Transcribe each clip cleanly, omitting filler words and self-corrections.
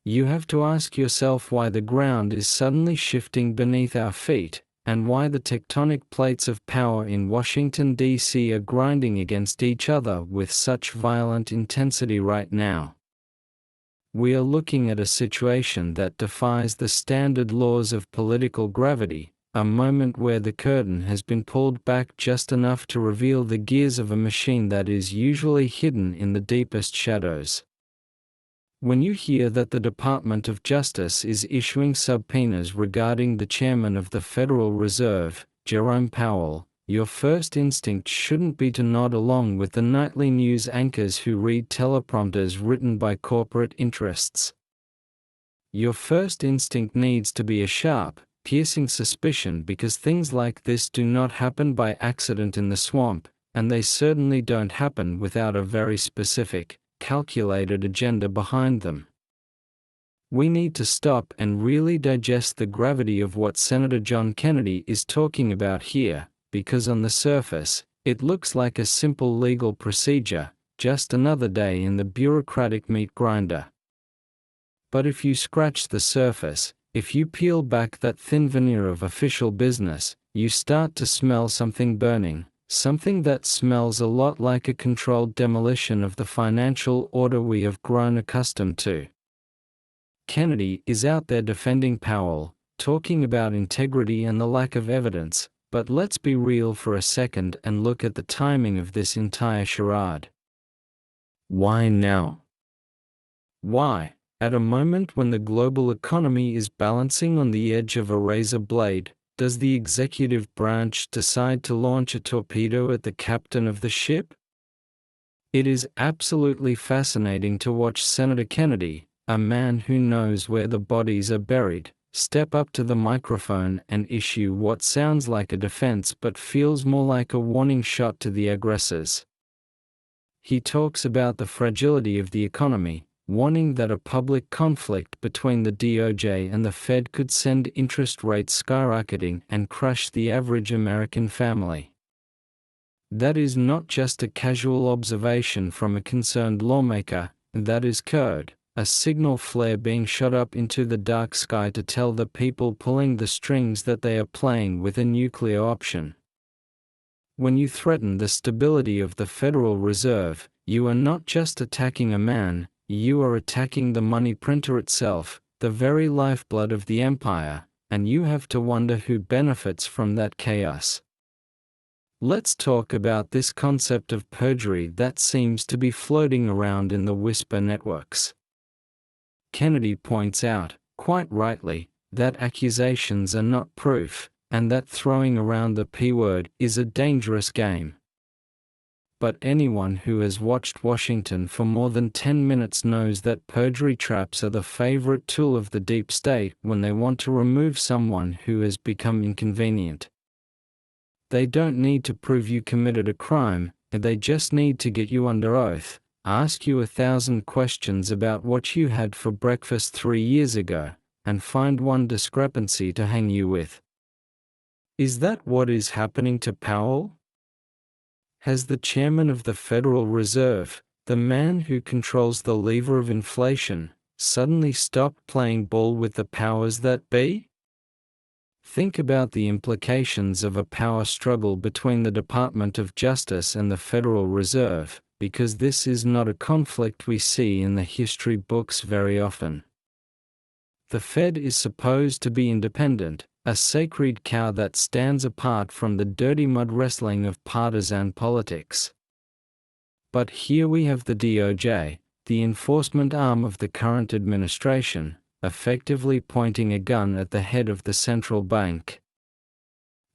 You have to ask yourself why the ground is suddenly shifting beneath our feet, and why the tectonic plates of power in Washington, D.C. are grinding against each other with such violent intensity right now. We are looking at a situation that defies the standard laws of political gravity, a moment where the curtain has been pulled back just enough to reveal the gears of a machine that is usually hidden in the deepest shadows. When you hear that the Department of Justice is issuing subpoenas regarding the chairman of the Federal Reserve, Jerome Powell, your first instinct shouldn't be to nod along with the nightly news anchors who read teleprompters written by corporate interests. Your first instinct needs to be a sharp, piercing suspicion, because things like this do not happen by accident in the swamp, and they certainly don't happen without a very specific, calculated agenda behind them. We need to stop and really digest the gravity of what Senator John Kennedy is talking about here, because on the surface, it looks like a simple legal procedure, just another day in the bureaucratic meat grinder. But if you scratch the surface, if you peel back that thin veneer of official business, you start to smell something burning. Something that smells a lot like a controlled demolition of the financial order we have grown accustomed to. Kennedy is out there defending Powell, talking about integrity and the lack of evidence, but let's be real for a second and look at the timing of this entire charade. Why now? Why, at a moment when the global economy is balancing on the edge of a razor blade, does the executive branch decide to launch a torpedo at the captain of the ship? It is absolutely fascinating to watch Senator Kennedy, a man who knows where the bodies are buried, step up to the microphone and issue what sounds like a defense but feels more like a warning shot to the aggressors. He talks about the fragility of the economy, warning that a public conflict between the DOJ and the Fed could send interest rates skyrocketing and crush the average American family. That is not just a casual observation from a concerned lawmaker, that is code, a signal flare being shot up into the dark sky to tell the people pulling the strings that they are playing with a nuclear option. When you threaten the stability of the Federal Reserve, you are not just attacking a man, you are attacking the money printer itself, the very lifeblood of the empire, and you have to wonder who benefits from that chaos. Let's talk about this concept of perjury that seems to be floating around in the whisper networks. Kennedy points out, quite rightly, that accusations are not proof, and that throwing around the P-word is a dangerous game. But anyone who has watched Washington for more than 10 minutes knows that perjury traps are the favorite tool of the deep state when they want to remove someone who has become inconvenient. They don't need to prove you committed a crime, they just need to get you under oath, ask you 1,000 questions about what you had for breakfast 3 years ago, and find one discrepancy to hang you with. Is that what is happening to Powell? Has the chairman of the Federal Reserve, the man who controls the lever of inflation, suddenly stopped playing ball with the powers that be? Think about the implications of a power struggle between the Department of Justice and the Federal Reserve, because this is not a conflict we see in the history books very often. The Fed is supposed to be independent, a sacred cow that stands apart from the dirty mud wrestling of partisan politics. But here we have the DOJ, the enforcement arm of the current administration, effectively pointing a gun at the head of the central bank.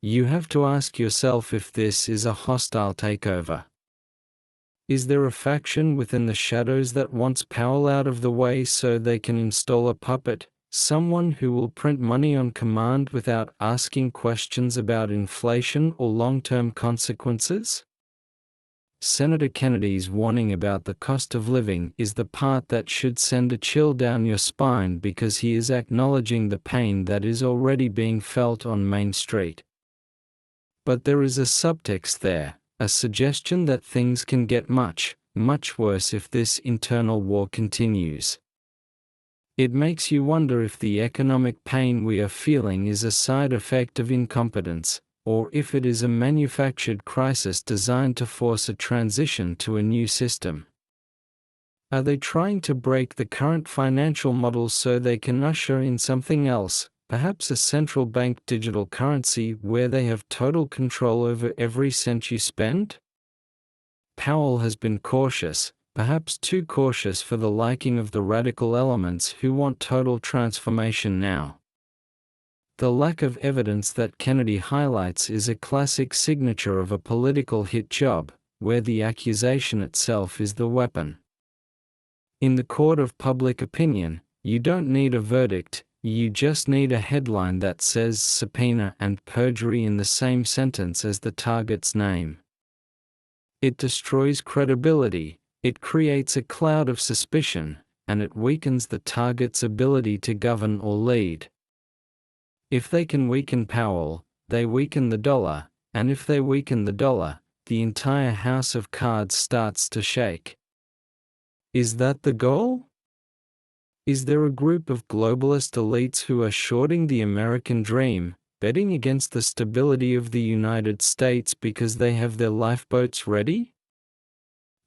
You have to ask yourself if this is a hostile takeover. Is there a faction within the shadows that wants Powell out of the way so they can install a puppet? Someone who will print money on command without asking questions about inflation or long-term consequences? Senator Kennedy's warning about the cost of living is the part that should send a chill down your spine, because he is acknowledging the pain that is already being felt on Main Street. But there is a subtext there, a suggestion that things can get much, much worse if this internal war continues. It makes you wonder if the economic pain we are feeling is a side effect of incompetence, or if it is a manufactured crisis designed to force a transition to a new system. Are they trying to break the current financial model so they can usher in something else, perhaps a central bank digital currency where they have total control over every cent you spend? Powell has been cautious, perhaps too cautious for the liking of the radical elements who want total transformation now. The lack of evidence that Kennedy highlights is a classic signature of a political hit job, where the accusation itself is the weapon. In the court of public opinion, you don't need a verdict, you just need a headline that says subpoena and perjury in the same sentence as the target's name. It destroys credibility, it creates a cloud of suspicion, and it weakens the target's ability to govern or lead. If they can weaken Powell, they weaken the dollar, and if they weaken the dollar, the entire house of cards starts to shake. Is that the goal? Is there a group of globalist elites who are shorting the American dream, betting against the stability of the United States because they have their lifeboats ready?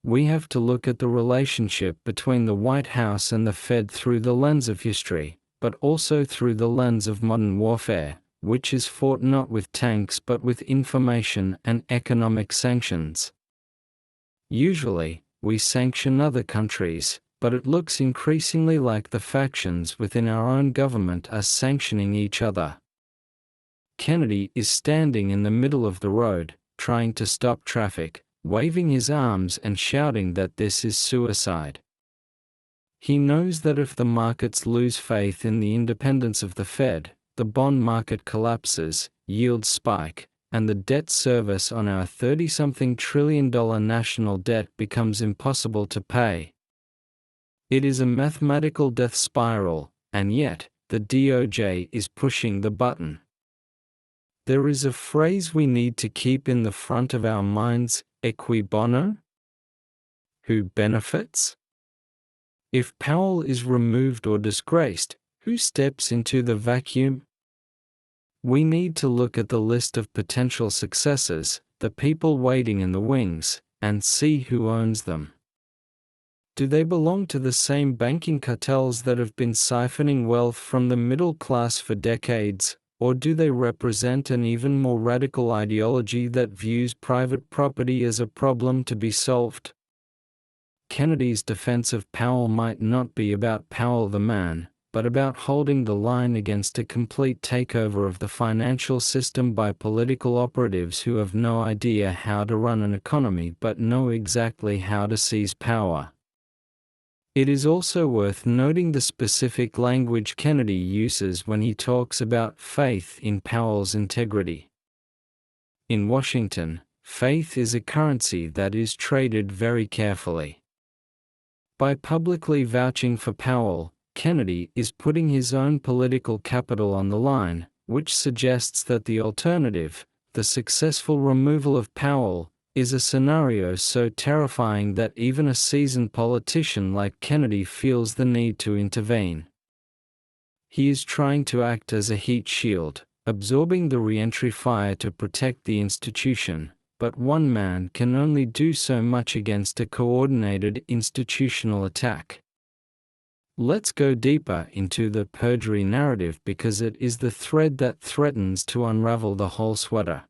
We have to look at the relationship between the White House and the Fed through the lens of history, but also through the lens of modern warfare, which is fought not with tanks but with information and economic sanctions. Usually, we sanction other countries, but it looks increasingly like the factions within our own government are sanctioning each other. Kennedy is standing in the middle of the road, trying to stop traffic, waving his arms and shouting that this is suicide. He knows that if the markets lose faith in the independence of the Fed, the bond market collapses, yields spike, and the debt service on our $30-something trillion national debt becomes impossible to pay. It is a mathematical death spiral, and yet, the DOJ is pushing the button. There is a phrase we need to keep in the front of our minds, equi bono? Who benefits? If Powell is removed or disgraced, who steps into the vacuum? We need to look at the list of potential successors, the people waiting in the wings, and see who owns them. Do they belong to the same banking cartels that have been siphoning wealth from the middle class for decades, or do they represent an even more radical ideology that views private property as a problem to be solved? Kennedy's defense of Powell might not be about Powell the man, but about holding the line against a complete takeover of the financial system by political operatives who have no idea how to run an economy but know exactly how to seize power. It is also worth noting the specific language Kennedy uses when he talks about faith in Powell's integrity. In Washington, faith is a currency that is traded very carefully. By publicly vouching for Powell, Kennedy is putting his own political capital on the line, which suggests that the alternative, the successful removal of Powell, is a scenario so terrifying that even a seasoned politician like Kennedy feels the need to intervene. He is trying to act as a heat shield, absorbing the re-entry fire to protect the institution, but one man can only do so much against a coordinated institutional attack. Let's go deeper into the perjury narrative because it is the thread that threatens to unravel the whole sweater.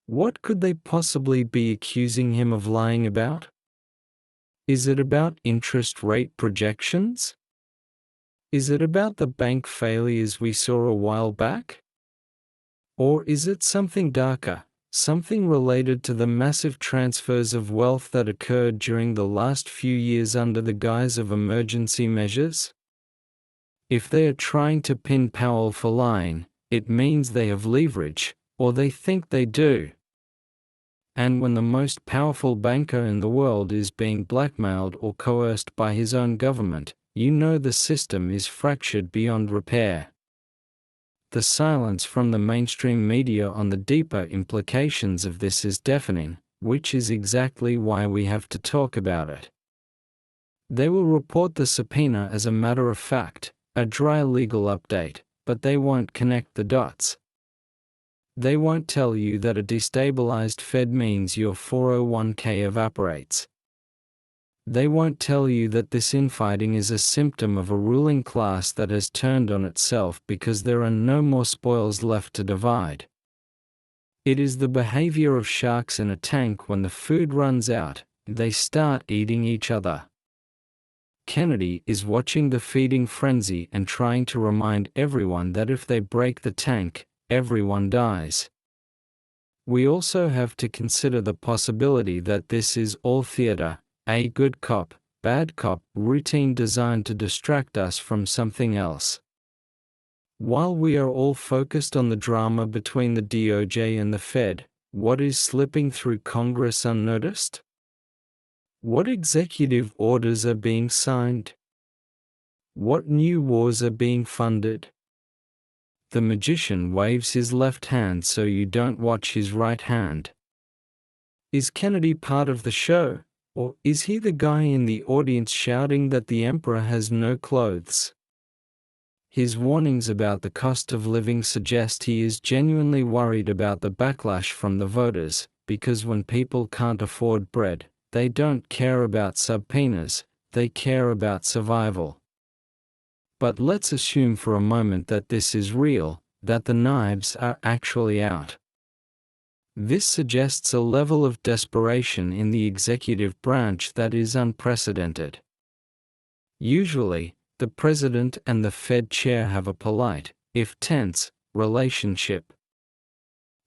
What could they possibly be accusing him of lying about? Is it about interest rate projections? Is it about the bank failures we saw a while back? Or is it something darker, something related to the massive transfers of wealth that occurred during the last few years under the guise of emergency measures? If they are trying to pin Powell for lying, it means they have leverage, or they think they do. And when the most powerful banker in the world is being blackmailed or coerced by his own government, you know the system is fractured beyond repair. The silence from the mainstream media on the deeper implications of this is deafening, which is exactly why we have to talk about it. They will report the subpoena as a matter of fact, a dry legal update, but they won't connect the dots. They won't tell you that a destabilized Fed means your 401k evaporates. They won't tell you that this infighting is a symptom of a ruling class that has turned on itself because there are no more spoils left to divide. It is the behavior of sharks in a tank. When the food runs out, they start eating each other. Kennedy is watching the feeding frenzy and trying to remind everyone that if they break the tank, everyone dies. We also have to consider the possibility that this is all theater, a good cop, bad cop routine designed to distract us from something else. While we are all focused on the drama between the DOJ and the Fed, what is slipping through Congress unnoticed? What executive orders are being signed? What new wars are being funded? The magician waves his left hand so you don't watch his right hand. Is Kennedy part of the show, or is he the guy in the audience shouting that the emperor has no clothes? His warnings about the cost of living suggest he is genuinely worried about the backlash from the voters, because when people can't afford bread, they don't care about subpoenas, they care about survival. But let's assume for a moment that this is real, that the knives are actually out. This suggests a level of desperation in the executive branch that is unprecedented. Usually, the president and the Fed chair have a polite, if tense, relationship.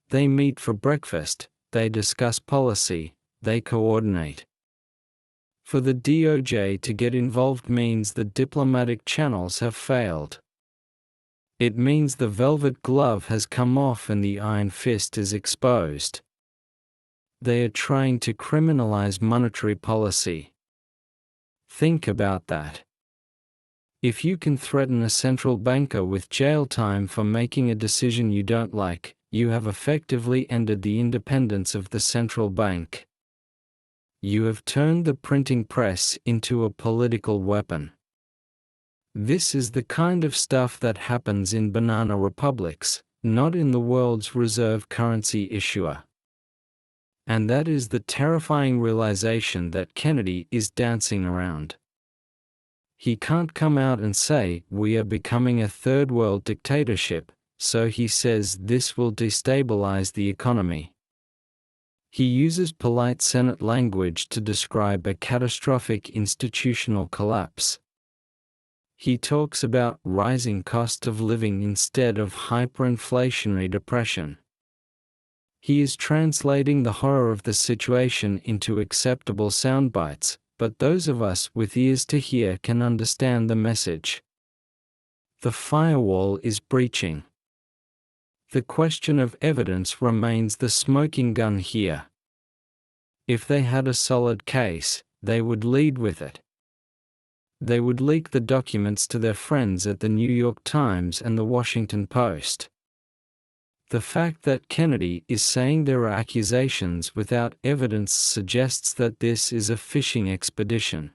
They meet for breakfast, they discuss policy, they coordinate. For the DOJ to get involved means the diplomatic channels have failed. It means the velvet glove has come off and the iron fist is exposed. They are trying to criminalize monetary policy. Think about that. If you can threaten a central banker with jail time for making a decision you don't like, you have effectively ended the independence of the central bank. You have turned the printing press into a political weapon. This is the kind of stuff that happens in banana republics, not in the world's reserve currency issuer. And that is the terrifying realization that Kennedy is dancing around. He can't come out and say, we are becoming a third world dictatorship, so he says this will destabilize the economy. He uses polite Senate language to describe a catastrophic institutional collapse. He talks about rising cost of living instead of hyperinflationary depression. He is translating the horror of the situation into acceptable soundbites, but those of us with ears to hear can understand the message. The firewall is breaching. The question of evidence remains the smoking gun here. If they had a solid case, they would lead with it. They would leak the documents to their friends at the New York Times and the Washington Post. The fact that Kennedy is saying there are accusations without evidence suggests that this is a fishing expedition.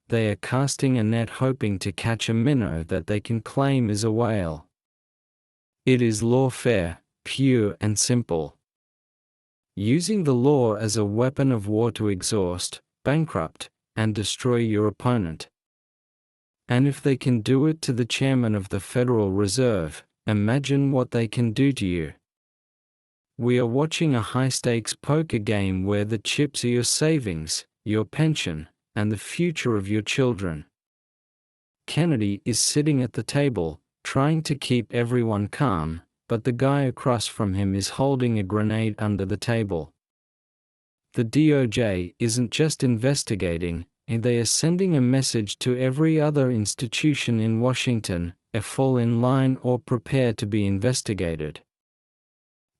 They are casting a net hoping to catch a minnow that they can claim is a whale. It is lawfare, pure and simple. Using the law as a weapon of war to exhaust, bankrupt, and destroy your opponent. And if they can do it to the chairman of the Federal Reserve, imagine what they can do to you. We are watching a high-stakes poker game where the chips are your savings, your pension, and the future of your children. Kennedy is sitting at the table, trying to keep everyone calm, but the guy across from him is holding a grenade under the table. The DOJ isn't just investigating, and they are sending a message to every other institution in Washington, fall in line or prepare to be investigated.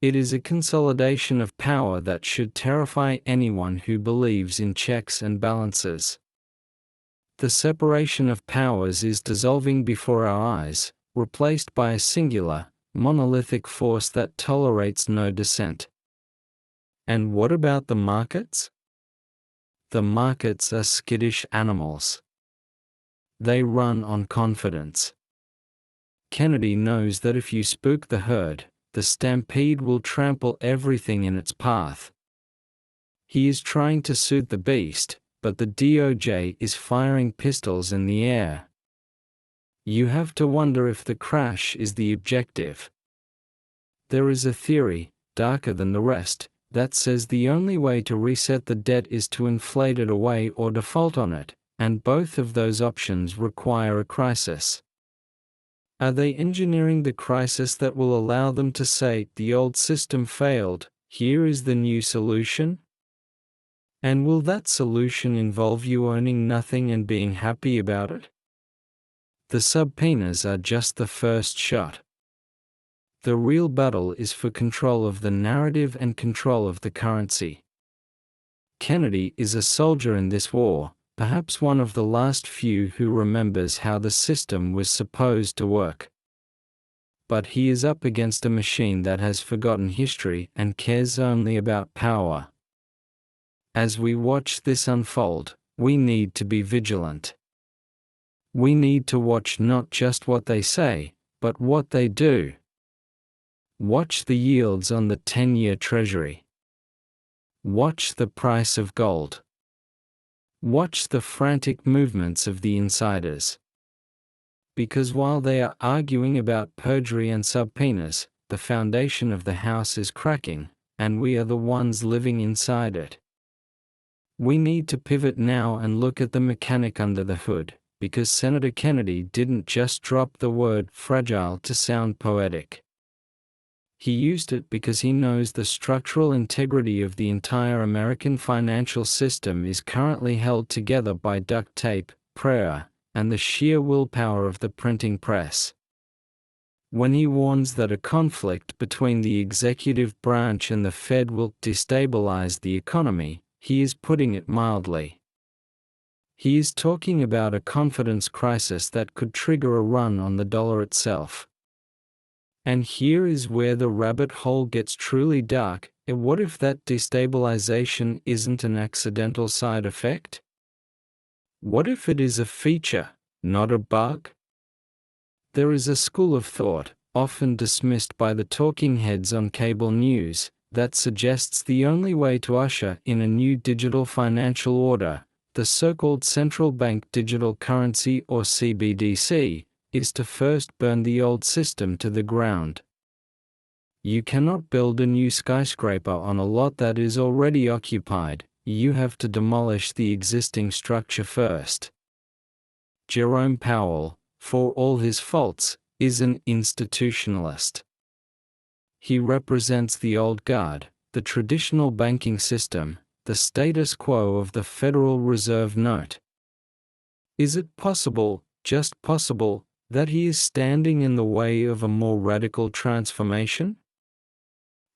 It is a consolidation of power that should terrify anyone who believes in checks and balances. The separation of powers is dissolving before our eyes, replaced by a singular, monolithic force that tolerates no dissent. And what about the markets? The markets are skittish animals. They run on confidence. Kennedy knows that if you spook the herd, the stampede will trample everything in its path. He is trying to soothe the beast, but the DOJ is firing pistols in the air. You have to wonder if the crash is the objective. There is a theory, darker than the rest, that says the only way to reset the debt is to inflate it away or default on it, and both of those options require a crisis. Are they engineering the crisis that will allow them to say, the old system failed, here is the new solution? And will that solution involve you owning nothing and being happy about it? The subpoenas are just the first shot. The real battle is for control of the narrative and control of the currency. Kennedy is a soldier in this war, perhaps one of the last few who remembers how the system was supposed to work. But he is up against a machine that has forgotten history and cares only about power. As we watch this unfold, we need to be vigilant. We need to watch not just what they say, but what they do. Watch the yields on the 10-year Treasury. Watch the price of gold. Watch the frantic movements of the insiders. Because while they are arguing about perjury and subpoenas, the foundation of the house is cracking, and we are the ones living inside it. We need to pivot now and look at the mechanic under the hood, because Senator Kennedy didn't just drop the word fragile to sound poetic. He used it because he knows the structural integrity of the entire American financial system is currently held together by duct tape, prayer, and the sheer willpower of the printing press. When he warns that a conflict between the executive branch and the Fed will destabilize the economy, he is putting it mildly. He is talking about a confidence crisis that could trigger a run on the dollar itself. And here is where the rabbit hole gets truly dark. What if that destabilization isn't an accidental side effect? What if it is a feature, not a bug? There is a school of thought, often dismissed by the talking heads on cable news, that suggests the only way to usher in a new digital financial order, the so-called central bank digital currency or CBDC, is to first burn the old system to the ground. You cannot build a new skyscraper on a lot that is already occupied. You have to demolish the existing structure first. Jerome Powell, for all his faults, is an institutionalist. He represents the old guard, the traditional banking system, the status quo of the Federal Reserve Note. Is it possible, just possible, that he is standing in the way of a more radical transformation?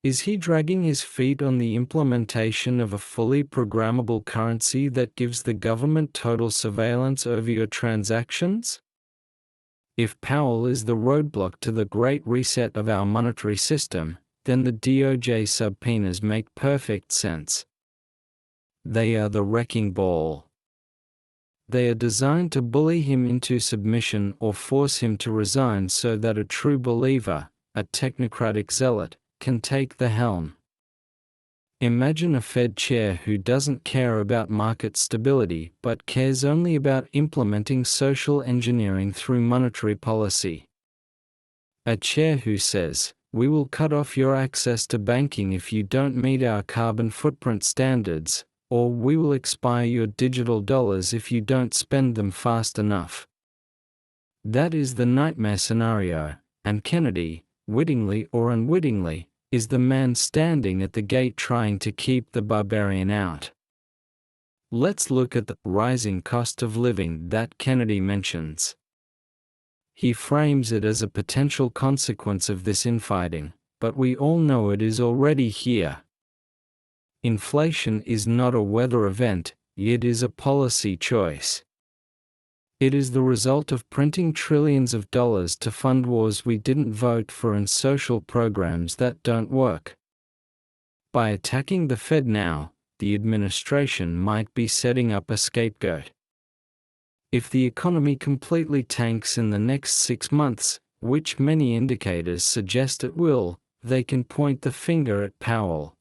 Is he dragging his feet on the implementation of a fully programmable currency that gives the government total surveillance over your transactions? If Powell is the roadblock to the great reset of our monetary system, then the DOJ subpoenas make perfect sense. They are the wrecking ball. They are designed to bully him into submission or force him to resign so that a true believer, a technocratic zealot, can take the helm. Imagine a Fed chair who doesn't care about market stability but cares only about implementing social engineering through monetary policy. A chair who says, "We will cut off your access to banking if you don't meet our carbon footprint standards," or "We will expire your digital dollars if you don't spend them fast enough." That is the nightmare scenario, and Kennedy, wittingly or unwittingly, is the man standing at the gate trying to keep the barbarian out. Let's look at the rising cost of living that Kennedy mentions. He frames it as a potential consequence of this infighting, but we all know it is already here. Inflation is not a weather event, it is a policy choice. It is the result of printing trillions of dollars to fund wars we didn't vote for and social programs that don't work. By attacking the Fed now, the administration might be setting up a scapegoat. If the economy completely tanks in the next 6 months, which many indicators suggest it will, they can point the finger at Powell.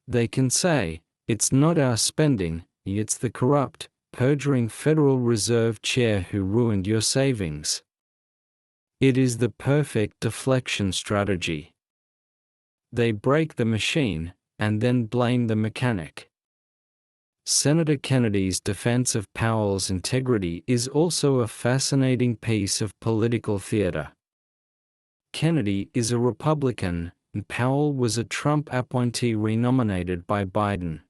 They can say, "It's not our spending, it's the corrupt, perjuring Federal Reserve Chair who ruined your savings." It is the perfect deflection strategy. They break the machine, and then blame the mechanic. Senator Kennedy's defense of Powell's integrity is also a fascinating piece of political theater. Kennedy is a Republican, and Powell was a Trump appointee renominated by Biden.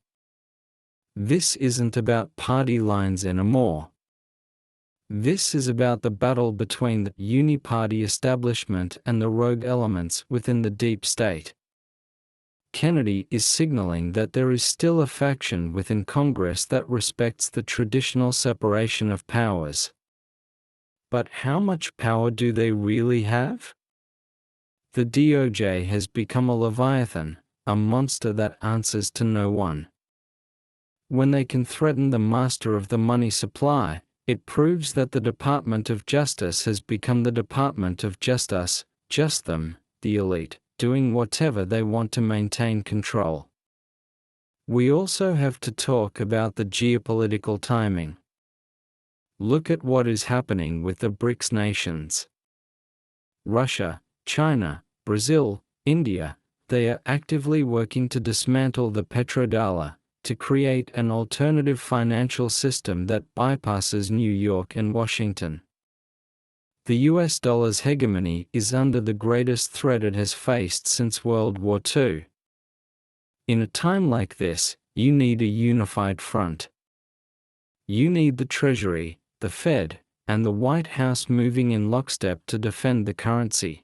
This isn't about party lines anymore. This is about the battle between the uniparty establishment and the rogue elements within the deep state. Kennedy is signaling that there is still a faction within Congress that respects the traditional separation of powers. But how much power do they really have? The DOJ has become a leviathan, a monster that answers to no one. When they can threaten the master of the money supply, it proves that the Department of Justice has become the Department of Just Us, just them, the elite, doing whatever they want to maintain control. We also have to talk about the geopolitical timing. Look at what is happening with the BRICS nations. Russia, China, Brazil, India, they are actively working to dismantle the petrodollar, to create an alternative financial system that bypasses New York and Washington. The US dollar's hegemony is under the greatest threat it has faced since World War II. In a time like this, you need a unified front. You need the Treasury, the Fed, and the White House moving in lockstep to defend the currency.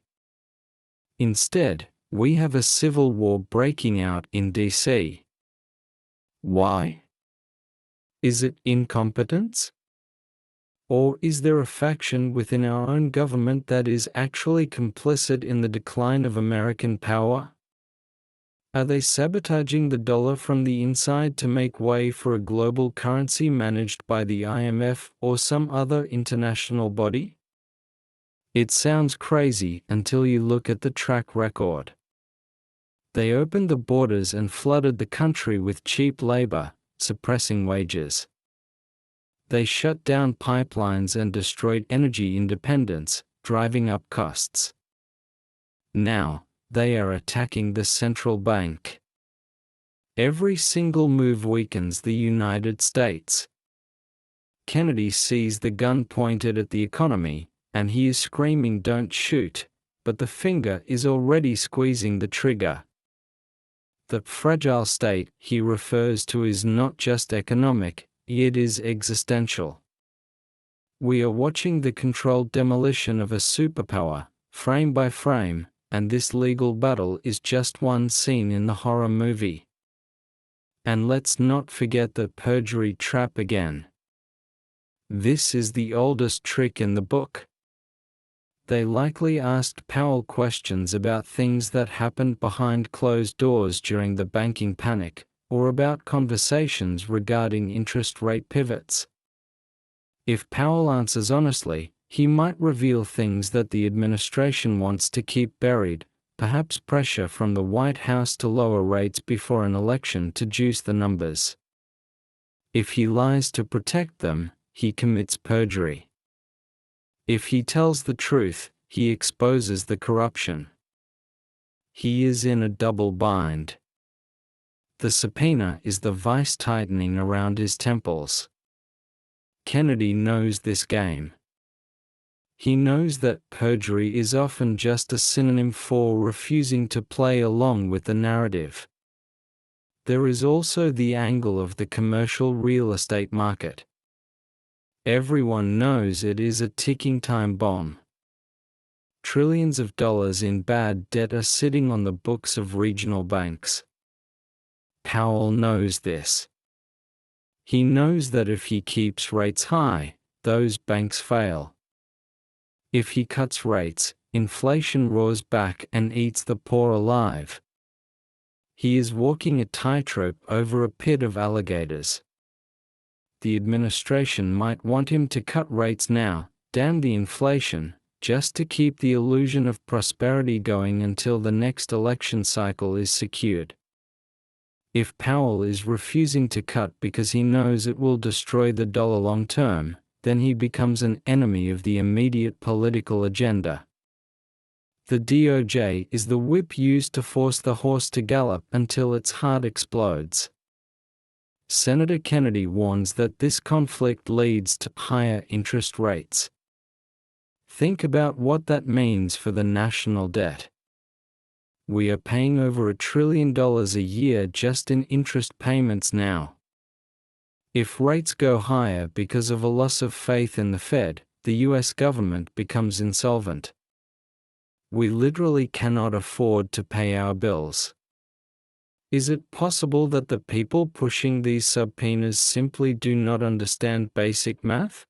Instead, we have a civil war breaking out in DC. Why? Is it incompetence? Or is there a faction within our own government that is actually complicit in the decline of American power? Are they sabotaging the dollar from the inside to make way for a global currency managed by the IMF or some other international body? It sounds crazy until you look at the track record. They opened the borders and flooded the country with cheap labor, suppressing wages. They shut down pipelines and destroyed energy independence, driving up costs. Now, they are attacking the central bank. Every single move weakens the United States. Kennedy sees the gun pointed at the economy, and he is screaming, "Don't shoot," but the finger is already squeezing the trigger. The fragile state he refers to is not just economic, it is existential. We are watching the controlled demolition of a superpower, frame by frame, and this legal battle is just one scene in the horror movie. And let's not forget the perjury trap again. This is the oldest trick in the book. They likely asked Powell questions about things that happened behind closed doors during the banking panic, or about conversations regarding interest rate pivots. If Powell answers honestly, he might reveal things that the administration wants to keep buried, perhaps pressure from the White House to lower rates before an election to juice the numbers. If he lies to protect them, he commits perjury. If he tells the truth, he exposes the corruption. He is in a double bind. The subpoena is the vice tightening around his temples. Kennedy knows this game. He knows that perjury is often just a synonym for refusing to play along with the narrative. There is also the angle of the commercial real estate market. Everyone knows it is a ticking time bomb. Trillions of dollars in bad debt are sitting on the books of regional banks. Powell knows this. He knows that if he keeps rates high, those banks fail. If he cuts rates, inflation roars back and eats the poor alive. He is walking a tightrope over a pit of alligators. The administration might want him to cut rates now, damn the inflation, just to keep the illusion of prosperity going until the next election cycle is secured. If Powell is refusing to cut because he knows it will destroy the dollar long term, then he becomes an enemy of the immediate political agenda. The DOJ is the whip used to force the horse to gallop until its heart explodes. Senator Kennedy warns that this conflict leads to higher interest rates. Think about what that means for the national debt. We are paying over $1 trillion a year just in interest payments now. If rates go higher because of a loss of faith in the Fed, the US government becomes insolvent. We literally cannot afford to pay our bills. Is it possible that the people pushing these subpoenas simply do not understand basic math?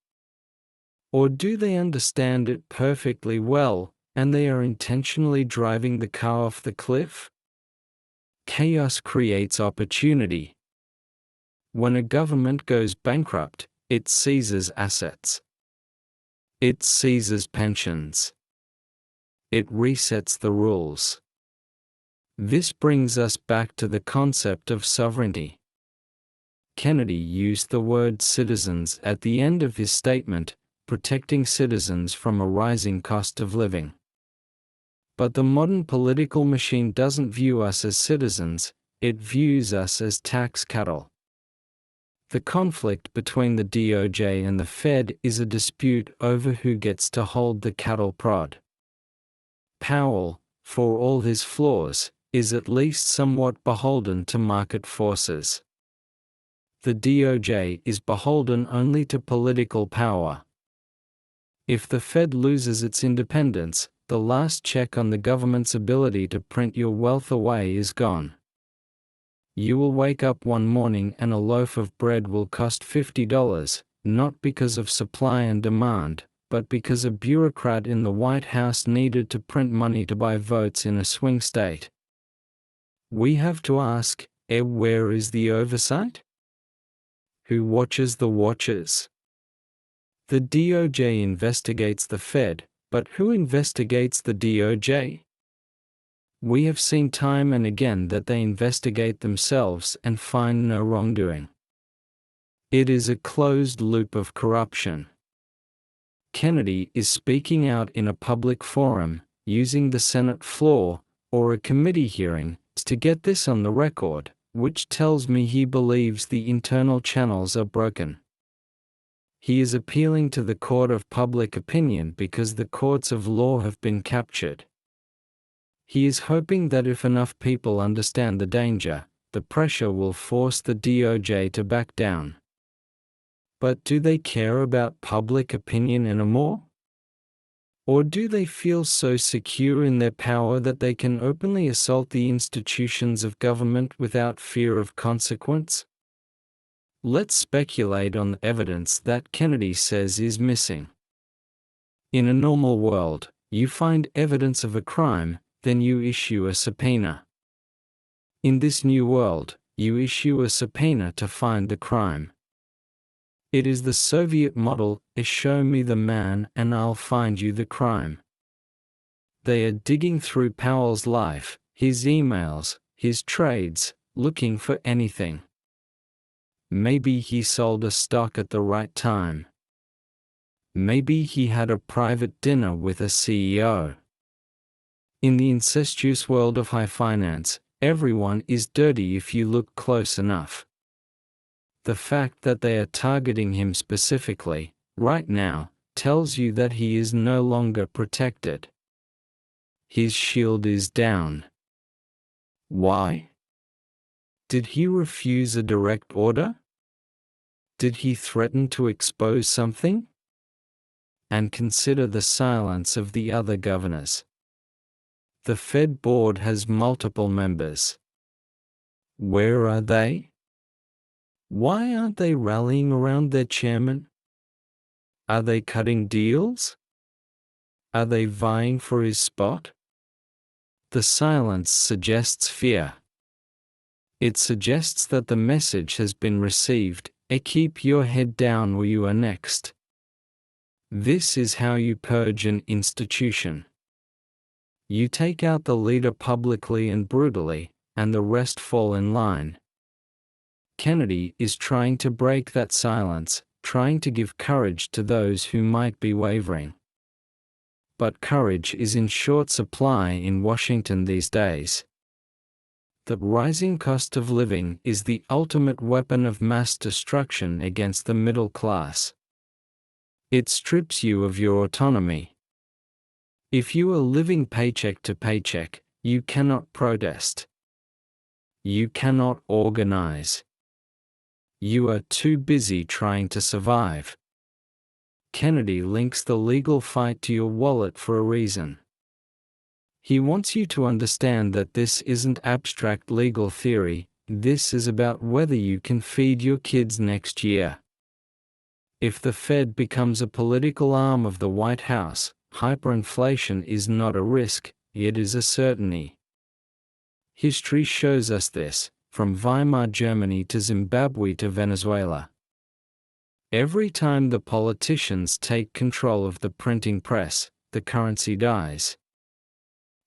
Or do they understand it perfectly well, and they are intentionally driving the car off the cliff? Chaos creates opportunity. When a government goes bankrupt, it seizes assets. It seizes pensions. It resets the rules. This brings us back to the concept of sovereignty. Kennedy used the word citizens at the end of his statement, protecting citizens from a rising cost of living. But the modern political machine doesn't view us as citizens, it views us as tax cattle. The conflict between the DOJ and the Fed is a dispute over who gets to hold the cattle prod. Powell, for all his flaws, is at least somewhat beholden to market forces. The DOJ is beholden only to political power. If the Fed loses its independence, the last check on the government's ability to print your wealth away is gone. You will wake up one morning and a loaf of bread will cost $50, not because of supply and demand, but because a bureaucrat in the White House needed to print money to buy votes in a swing state. We have to ask, where is the oversight? Who watches the watchers? The DOJ investigates the Fed, but who investigates the DOJ? We have seen time and again that they investigate themselves and find no wrongdoing. It is a closed loop of corruption. Kennedy is speaking out in a public forum, using the Senate floor, or a committee hearing, to get this on the record, which tells me he believes the internal channels are broken. He is appealing to the court of public opinion because the courts of law have been captured. He is hoping that if enough people understand the danger, the pressure will force the DOJ to back down. But do they care about public opinion anymore? Or do they feel so secure in their power that they can openly assault the institutions of government without fear of consequence? Let's speculate on the evidence that Kennedy says is missing. In a normal world, you find evidence of a crime, then you issue a subpoena. In this new world, you issue a subpoena to find the crime. It is the Soviet model, show me the man and I'll find you the crime. They are digging through Powell's life, his emails, his trades, looking for anything. Maybe he sold a stock at the right time. Maybe he had a private dinner with a CEO. In the incestuous world of high finance, everyone is dirty if you look close enough. The fact that they are targeting him specifically, right now, tells you that he is no longer protected. His shield is down. Why? Did he refuse a direct order? Did he threaten to expose something? And consider the silence of the other governors. The Fed board has multiple members. Where are they? Why aren't they rallying around their chairman? Are they cutting deals? Are they vying for his spot? The silence suggests fear. It suggests that the message has been received, keep your head down or you are next. This is how you purge an institution. You take out the leader publicly and brutally, and the rest fall in line. Kennedy is trying to break that silence, trying to give courage to those who might be wavering. But courage is in short supply in Washington these days. The rising cost of living is the ultimate weapon of mass destruction against the middle class. It strips you of your autonomy. If you are living paycheck to paycheck, you cannot protest. You cannot organize. You are too busy trying to survive. Kennedy links the legal fight to your wallet for a reason. He wants you to understand that this isn't abstract legal theory, this is about whether you can feed your kids next year. If the Fed becomes a political arm of the White House, hyperinflation is not a risk, it is a certainty. History shows us this, from Weimar Germany to Zimbabwe to Venezuela. Every time the politicians take control of the printing press, the currency dies.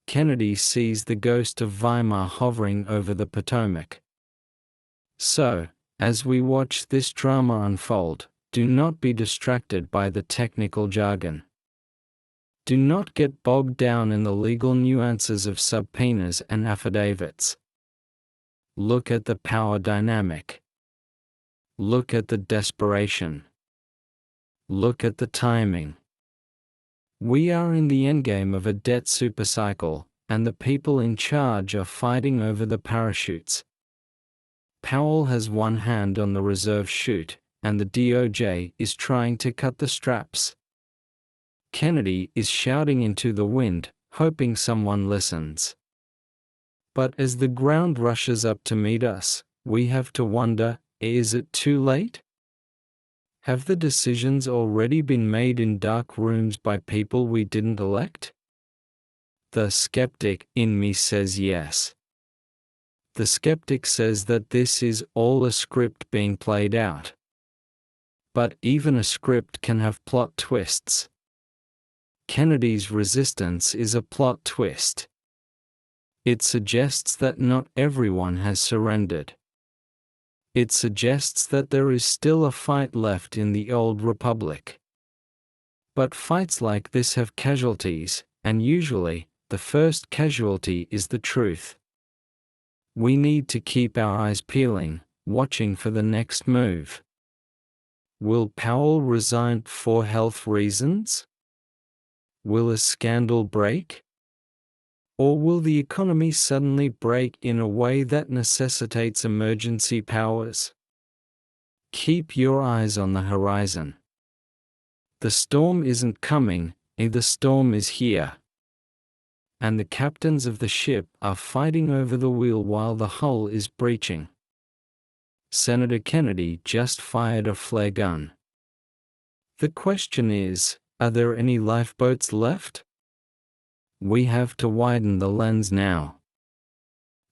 Kennedy sees the ghost of Weimar hovering over the Potomac. So, as we watch this drama unfold, do not be distracted by the technical jargon. Do not get bogged down in the legal nuances of subpoenas and affidavits. Look at the power dynamic. Look at the desperation. Look at the timing. We are in the endgame of a debt supercycle, and the people in charge are fighting over the parachutes. Powell has one hand on the reserve chute, and the DOJ is trying to cut the straps. Kennedy is shouting into the wind, hoping someone listens. But as the ground rushes up to meet us, we have to wonder, is it too late? Have the decisions already been made in dark rooms by people we didn't elect? The skeptic in me says yes. The skeptic says that this is all a script being played out. But even a script can have plot twists. Kennedy's resistance is a plot twist. It suggests that not everyone has surrendered. It suggests that there is still a fight left in the old republic. But fights like this have casualties, and usually, the first casualty is the truth. We need to keep our eyes peeling, watching for the next move. Will Powell resign for health reasons? Will a scandal break? Or will the economy suddenly break in a way that necessitates emergency powers? Keep your eyes on the horizon. The storm isn't coming, the storm is here. And the captains of the ship are fighting over the wheel while the hull is breaching. Senator Kennedy just fired a flare gun. The question is, are there any lifeboats left? We have to widen the lens now.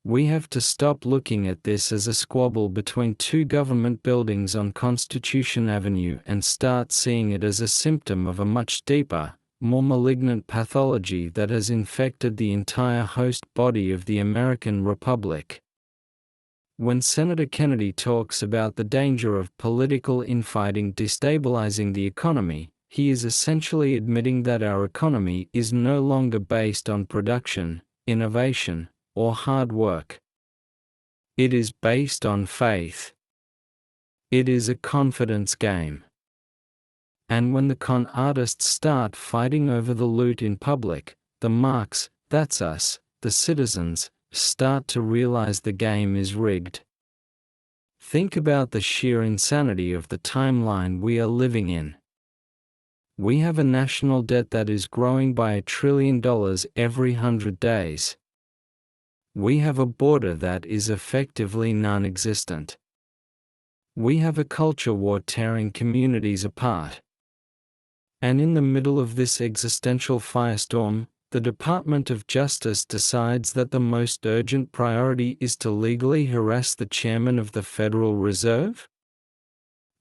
We have to stop looking at this as a squabble between two government buildings on Constitution Avenue and start seeing it as a symptom of a much deeper, more malignant pathology that has infected the entire host body of the American Republic. When Senator Kennedy talks about the danger of political infighting destabilizing the economy, he is essentially admitting that our economy is no longer based on production, innovation, or hard work. It is based on faith. It is a confidence game. And when the con artists start fighting over the loot in public, the marks, that's us, the citizens, start to realize the game is rigged. Think about the sheer insanity of the timeline we are living in. We have a national debt that is growing by $1 trillion every 100 days. We have a border that is effectively non-existent. We have a culture war tearing communities apart. And in the middle of this existential firestorm, the Department of Justice decides that the most urgent priority is to legally harass the chairman of the Federal Reserve?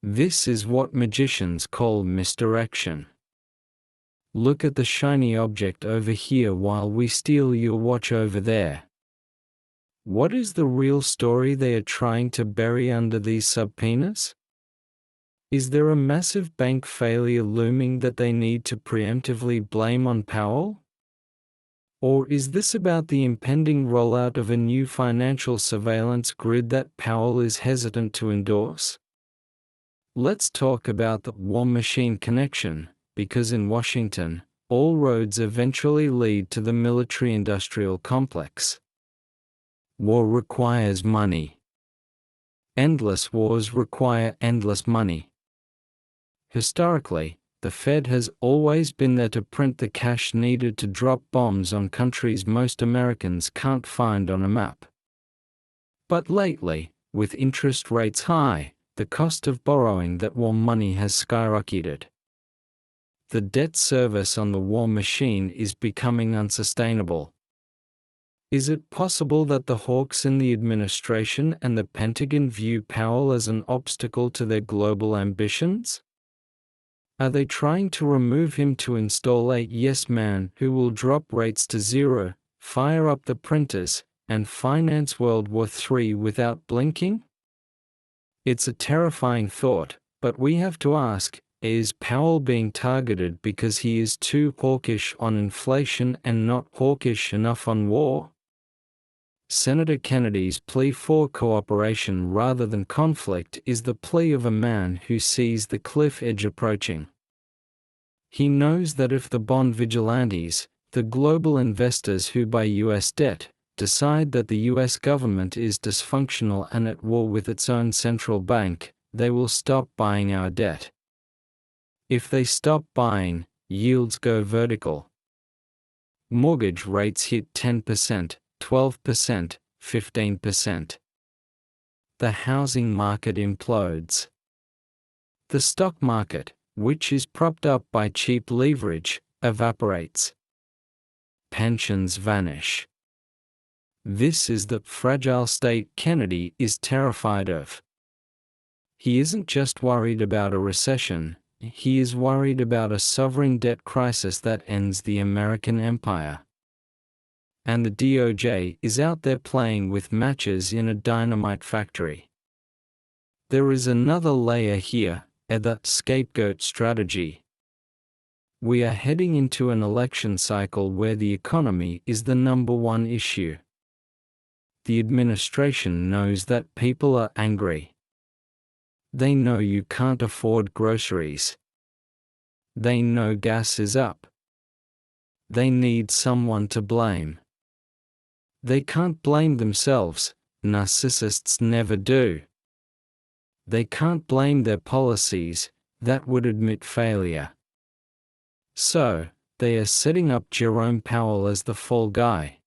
This is what magicians call misdirection. Look at the shiny object over here while we steal your watch over there. What is the real story they are trying to bury under these subpoenas? Is there a massive bank failure looming that they need to preemptively blame on Powell? Or is this about the impending rollout of a new financial surveillance grid that Powell is hesitant to endorse? Let's talk about the war machine connection, because in Washington, all roads eventually lead to the military-industrial complex. War requires money. Endless wars require endless money. Historically, the Fed has always been there to print the cash needed to drop bombs on countries most Americans can't find on a map. But lately, with interest rates high, the cost of borrowing that war money has skyrocketed. The debt service on the war machine is becoming unsustainable. Is it possible that the hawks in the administration and the Pentagon view Powell as an obstacle to their global ambitions? Are they trying to remove him to install a yes man who will drop rates to zero, fire up the printers, and finance World War III without blinking? It's a terrifying thought, but we have to ask, is Powell being targeted because he is too hawkish on inflation and not hawkish enough on war? Senator Kennedy's plea for cooperation rather than conflict is the plea of a man who sees the cliff edge approaching. He knows that if the bond vigilantes, the global investors who buy U.S. debt, decide that the U.S. government is dysfunctional and at war with its own central bank, they will stop buying our debt. If they stop buying, yields go vertical. Mortgage rates hit 10%, 12%, 15%. The housing market implodes. The stock market, which is propped up by cheap leverage, evaporates. Pensions vanish. This is the fragile state Kennedy is terrified of. He isn't just worried about a recession, he is worried about a sovereign debt crisis that ends the American empire. And the DOJ is out there playing with matches in a dynamite factory. There is another layer here, the scapegoat strategy. We are heading into an election cycle where the economy is the number one issue. The administration knows that people are angry. They know you can't afford groceries. They know gas is up. They need someone to blame. They can't blame themselves, narcissists never do. They can't blame their policies, that would admit failure. So, they are setting up Jerome Powell as the fall guy.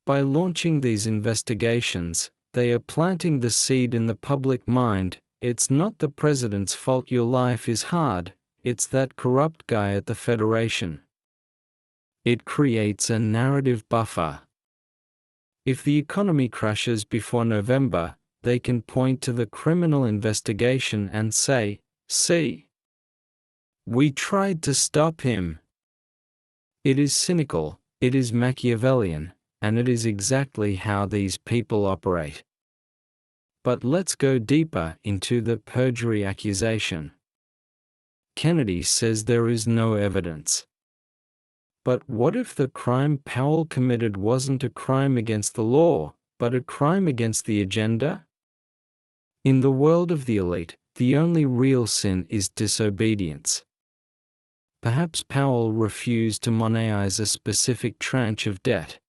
By launching these investigations, they are planting the seed in the public mind, it's not the president's fault your life is hard, it's that corrupt guy at the Federation. It creates a narrative buffer. If the economy crashes before November, they can point to the criminal investigation and say, "See, we tried to stop him." It is cynical, it is Machiavellian, and it is exactly how these people operate. But let's go deeper into the perjury accusation. Kennedy says there is no evidence. But what if the crime Powell committed wasn't a crime against the law, but a crime against the agenda? In the world of the elite, the only real sin is disobedience. Perhaps Powell refused to monetize a specific tranche of debt.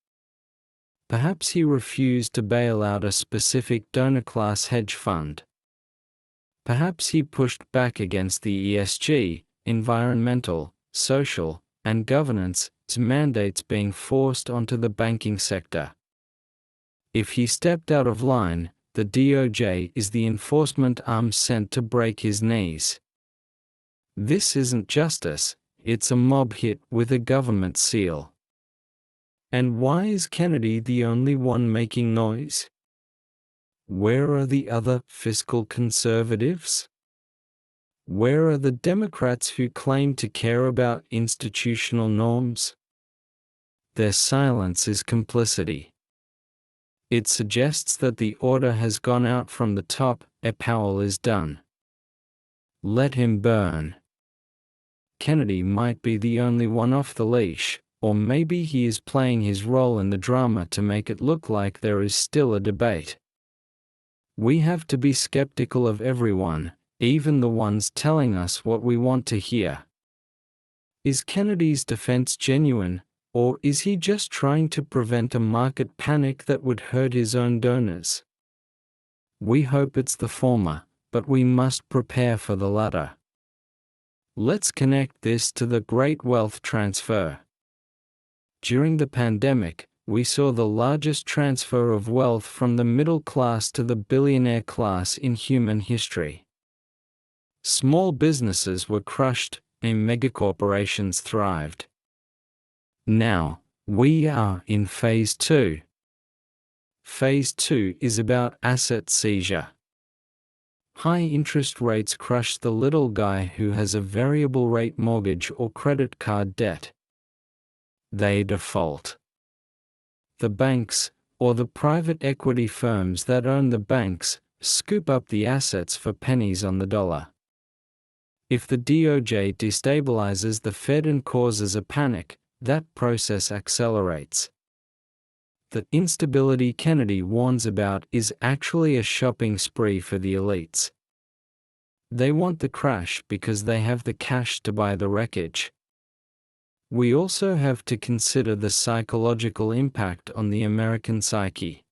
Perhaps he refused to bail out a specific donor-class hedge fund. Perhaps he pushed back against the ESG, environmental, social, and governance mandates being forced onto the banking sector. If he stepped out of line, the DOJ is the enforcement arm sent to break his knees. This isn't justice, it's a mob hit with a government seal. And why is Kennedy the only one making noise? Where are the other fiscal conservatives? Where are the Democrats who claim to care about institutional norms? Their silence is complicity. It suggests that the order has gone out from the top, Powell is done. Let him burn. Kennedy might be the only one off the leash, or maybe he is playing his role in the drama to make it look like there is still a debate. We have to be skeptical of everyone, even the ones telling us what we want to hear. Is Kennedy's defense genuine, or is he just trying to prevent a market panic that would hurt his own donors? We hope it's the former, but we must prepare for the latter. Let's connect this to the great wealth transfer. During the pandemic, we saw the largest transfer of wealth from the middle class to the billionaire class in human history. Small businesses were crushed, and megacorporations thrived. Now, we are in Phase 2. Phase 2 is about asset seizure. High interest rates crush the little guy who has a variable rate mortgage or credit card debt. They default. The banks, or the private equity firms that own the banks, scoop up the assets for pennies on the dollar. If the DOJ destabilizes the Fed and causes a panic, that process accelerates. The instability Kennedy warns about is actually a shopping spree for the elites. They want the crash because they have the cash to buy the wreckage. We also have to consider the psychological impact on the American psyche.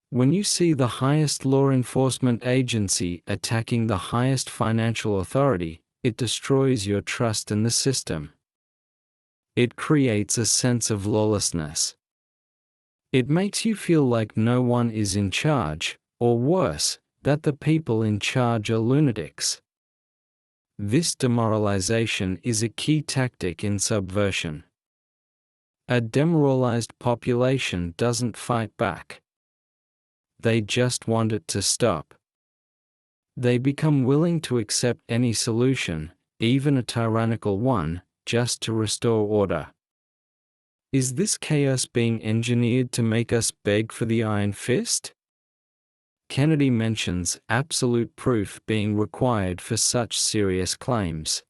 When you see the highest law enforcement agency attacking the highest financial authority, it destroys your trust in the system. It creates a sense of lawlessness. It makes you feel like no one is in charge, or worse, that the people in charge are lunatics. This demoralization is a key tactic in subversion. A demoralized population doesn't fight back. They just want it to stop. They become willing to accept any solution, even a tyrannical one, just to restore order. Is this chaos being engineered to make us beg for the iron fist? Kennedy mentions absolute proof being required for such serious claims.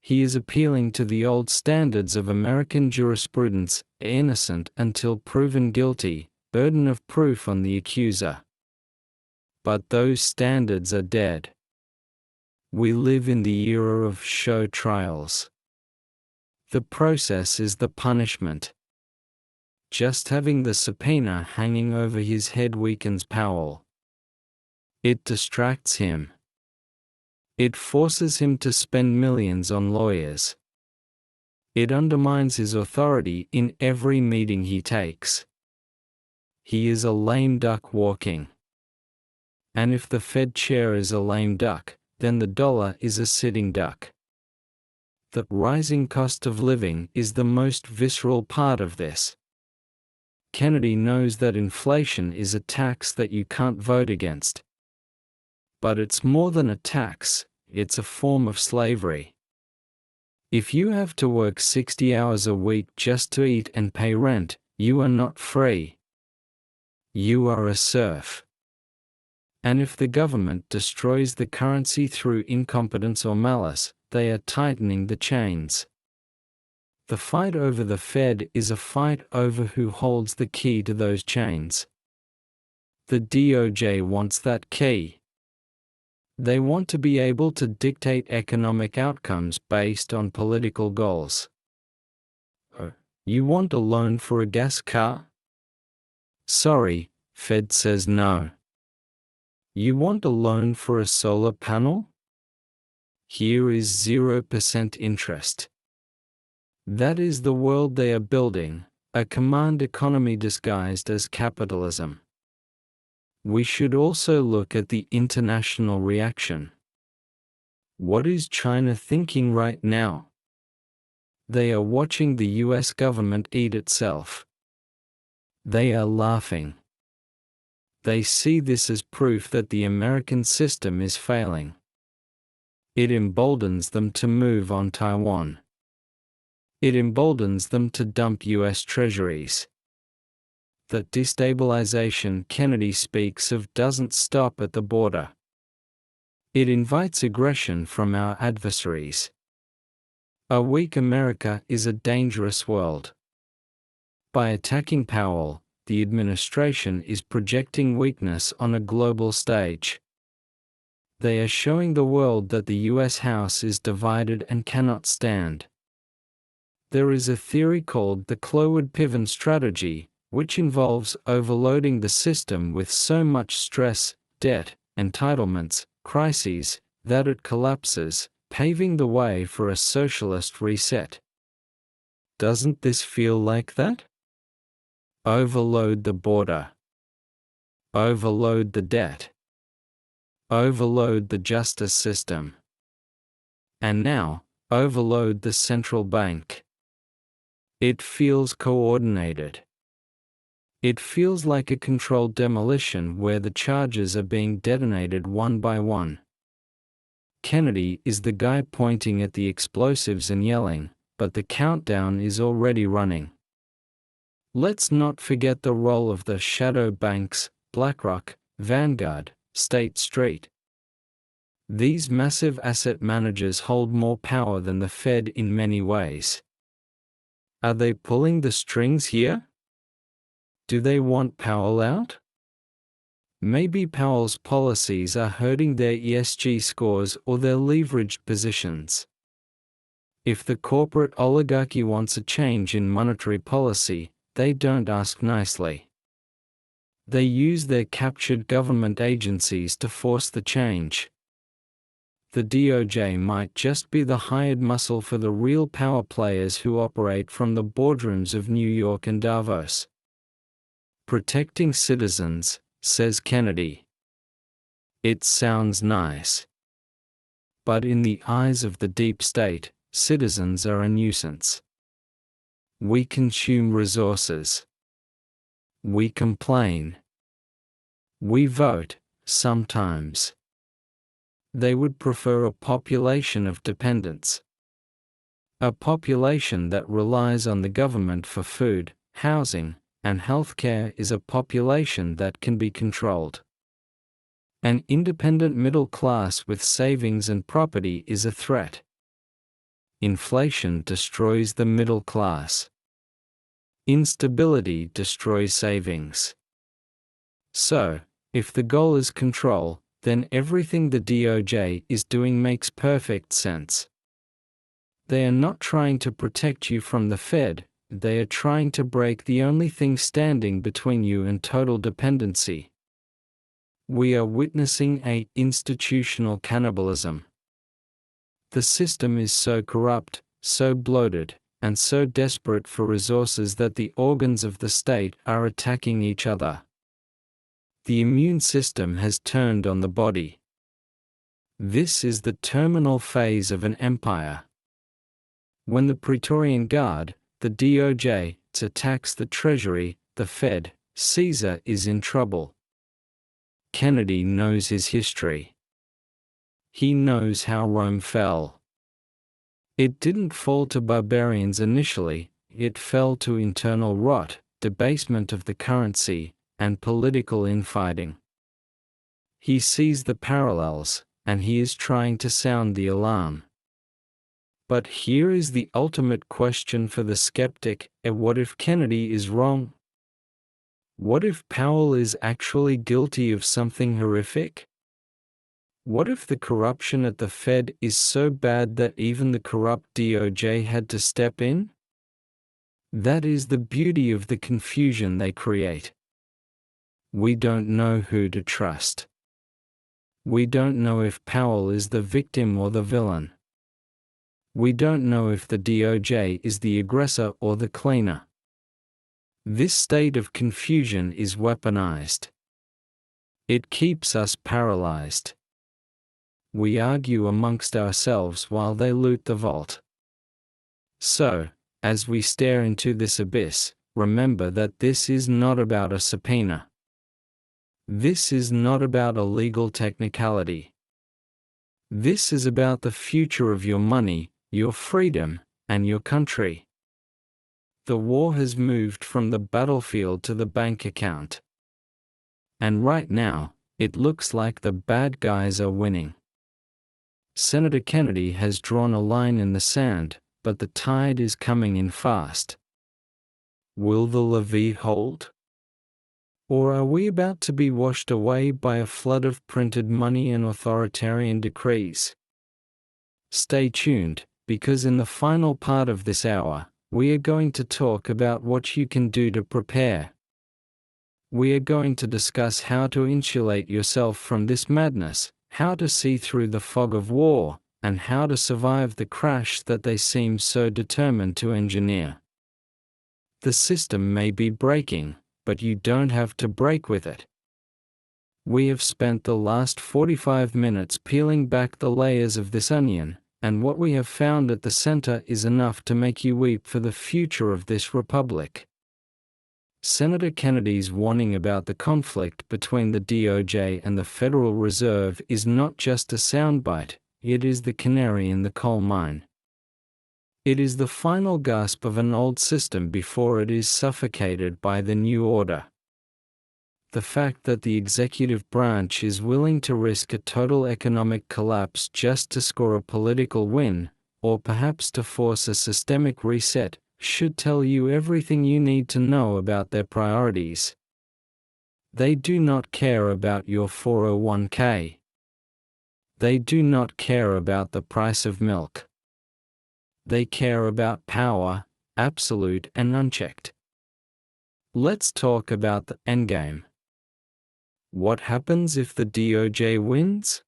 He is appealing to the old standards of American jurisprudence, innocent until proven guilty, burden of proof on the accuser. But those standards are dead. We live in the era of show trials. The process is the punishment. Just having the subpoena hanging over his head weakens Powell. It distracts him. It forces him to spend millions on lawyers. It undermines his authority in every meeting he takes. He is a lame duck walking. And if the Fed chair is a lame duck, then the dollar is a sitting duck. The rising cost of living is the most visceral part of this. Kennedy knows that inflation is a tax that you can't vote against. But it's more than a tax, it's a form of slavery. If you have to work 60 hours a week just to eat and pay rent, you are not free. You are a serf. And if the government destroys the currency through incompetence or malice, they are tightening the chains. The fight over the Fed is a fight over who holds the key to those chains. The DOJ wants that key. They want to be able to dictate economic outcomes based on political goals. You want a loan for a gas car? Sorry, Fed says no. You want a loan for a solar panel? Here is 0% interest. That is the world they are building, a command economy disguised as capitalism. We should also look at the international reaction. What is China thinking right now? They are watching the US government eat itself. They are laughing. They see this as proof that the American system is failing. It emboldens them to move on Taiwan. It emboldens them to dump US treasuries. The destabilization Kennedy speaks of doesn't stop at the border. It invites aggression from our adversaries. A weak America is a dangerous world. By attacking Powell, the administration is projecting weakness on a global stage. They are showing the world that the US House is divided and cannot stand. There is a theory called the Cloward-Piven strategy, which involves overloading the system with so much stress, debt, entitlements, crises, that it collapses, paving the way for a socialist reset. Doesn't this feel like that? Overload the border. Overload the debt. Overload the justice system. And now, overload the central bank. It feels coordinated. It feels like a controlled demolition where the charges are being detonated one by one. Kennedy is the guy pointing at the explosives and yelling, but the countdown is already running. Let's not forget the role of the shadow banks, BlackRock, Vanguard, State Street. These massive asset managers hold more power than the Fed in many ways. Are they pulling the strings here? Do they want Powell out? Maybe Powell's policies are hurting their ESG scores or their leveraged positions. If the corporate oligarchy wants a change in monetary policy, they don't ask nicely. They use their captured government agencies to force the change. The DOJ might just be the hired muscle for the real power players who operate from the boardrooms of New York and Davos. Protecting citizens, says Kennedy. It sounds nice. But in the eyes of the deep state, citizens are a nuisance. We consume resources. We complain. We vote, sometimes. They would prefer a population of dependents. A population that relies on the government for food, housing, and healthcare is a population that can be controlled. An independent middle class with savings and property is a threat. Inflation destroys the middle class. Instability destroys savings. So, if the goal is control, then everything the DOJ is doing makes perfect sense. They are not trying to protect you from the Fed, they are trying to break the only thing standing between you and total dependency. We are witnessing an institutional cannibalism. The system is so corrupt, so bloated, and so desperate for resources that the organs of the state are attacking each other. The immune system has turned on the body. This is the terminal phase of an empire. When the Praetorian Guard, the DOJ, attacks the Treasury, the Fed, Caesar is in trouble. Kennedy knows his history. He knows how Rome fell. It didn't fall to barbarians initially, it fell to internal rot, debasement of the currency, and political infighting. He sees the parallels, and he is trying to sound the alarm. But here is the ultimate question for the skeptic: what if Kennedy is wrong? What if Powell is actually guilty of something horrific? What if the corruption at the Fed is so bad that even the corrupt DOJ had to step in? That is the beauty of the confusion they create. We don't know who to trust. We don't know if Powell is the victim or the villain. We don't know if the DOJ is the aggressor or the cleaner. This state of confusion is weaponized. It keeps us paralyzed. We argue amongst ourselves while they loot the vault. So, as we stare into this abyss, remember that this is not about a subpoena. This is not about a legal technicality. This is about the future of your money, your freedom, and your country. The war has moved from the battlefield to the bank account. And right now, it looks like the bad guys are winning. Senator Kennedy has drawn a line in the sand, but the tide is coming in fast. Will the levee hold? Or are we about to be washed away by a flood of printed money and authoritarian decrees? Stay tuned, because in the final part of this hour, we are going to talk about what you can do to prepare. We are going to discuss how to insulate yourself from this madness, how to see through the fog of war, and how to survive the crash that they seem so determined to engineer. The system may be breaking, but you don't have to break with it. We have spent the last 45 minutes peeling back the layers of this onion, and what we have found at the center is enough to make you weep for the future of this republic. Senator Kennedy's warning about the conflict between the DOJ and the Federal Reserve is not just a soundbite, it is the canary in the coal mine. It is the final gasp of an old system before it is suffocated by the new order. The fact that the executive branch is willing to risk a total economic collapse just to score a political win, or perhaps to force a systemic reset, should tell you everything you need to know about their priorities. They do not care about your 401k. They do not care about the price of milk. They care about power, absolute and unchecked. Let's talk about the endgame. What happens if the DOJ wins?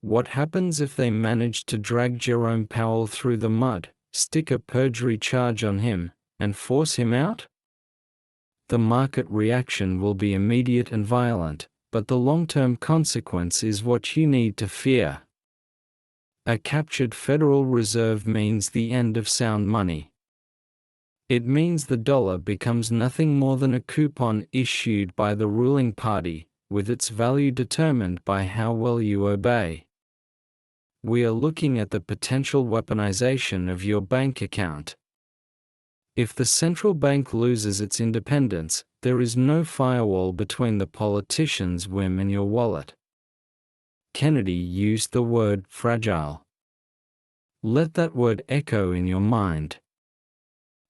What happens if they manage to drag Jerome Powell through the mud, stick a perjury charge on him, and force him out? The market reaction will be immediate and violent, but the long-term consequence is what you need to fear. A captured Federal Reserve means the end of sound money. It means the dollar becomes nothing more than a coupon issued by the ruling party, with its value determined by how well you obey. We are looking at the potential weaponization of your bank account. If the central bank loses its independence, there is no firewall between the politician's whim and your wallet. Kennedy used the word fragile. Let that word echo in your mind.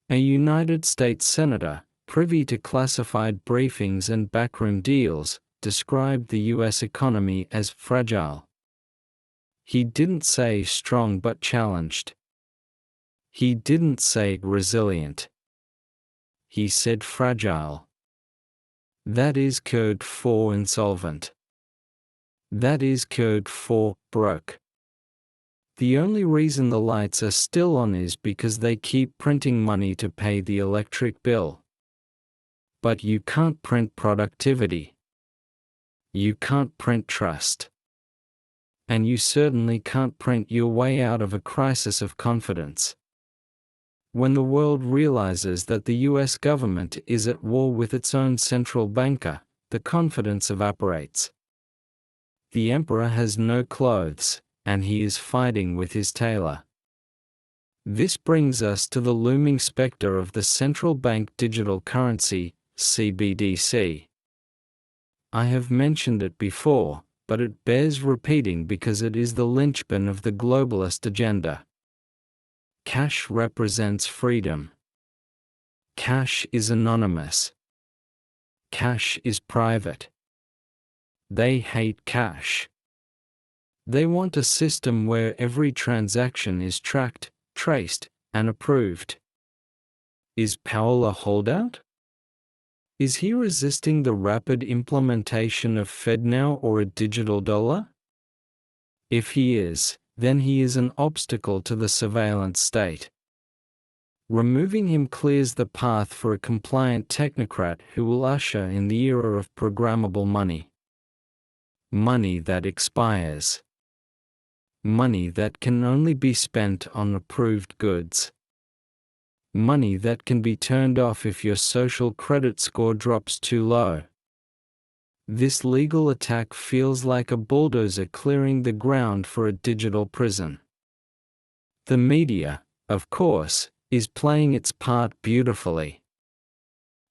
A United States Senator, privy to classified briefings and backroom deals, described the U.S. economy as fragile. He didn't say strong but challenged. He didn't say resilient. He said fragile. That is code for insolvent. That is code for broke. The only reason the lights are still on is because they keep printing money to pay the electric bill. But you can't print productivity. You can't print trust. And you certainly can't print your way out of a crisis of confidence. When the world realizes that the US government is at war with its own central banker, the confidence evaporates. The emperor has no clothes, and he is fighting with his tailor. This brings us to the looming specter of the central bank digital currency, CBDC. I have mentioned it before, but it bears repeating because it is the linchpin of the globalist agenda. Cash represents freedom. Cash is anonymous. Cash is private. They hate cash. They want a system where every transaction is tracked, traced, and approved. Is Powell a holdout? Is he resisting the rapid implementation of FedNow or a digital dollar? If he is, then he is an obstacle to the surveillance state. Removing him clears the path for a compliant technocrat who will usher in the era of programmable money. Money that expires. Money that can only be spent on approved goods. money that can be turned off if your social credit score drops too low. This legal attack feels like a bulldozer clearing the ground for a digital prison. The media, of course, is playing its part beautifully.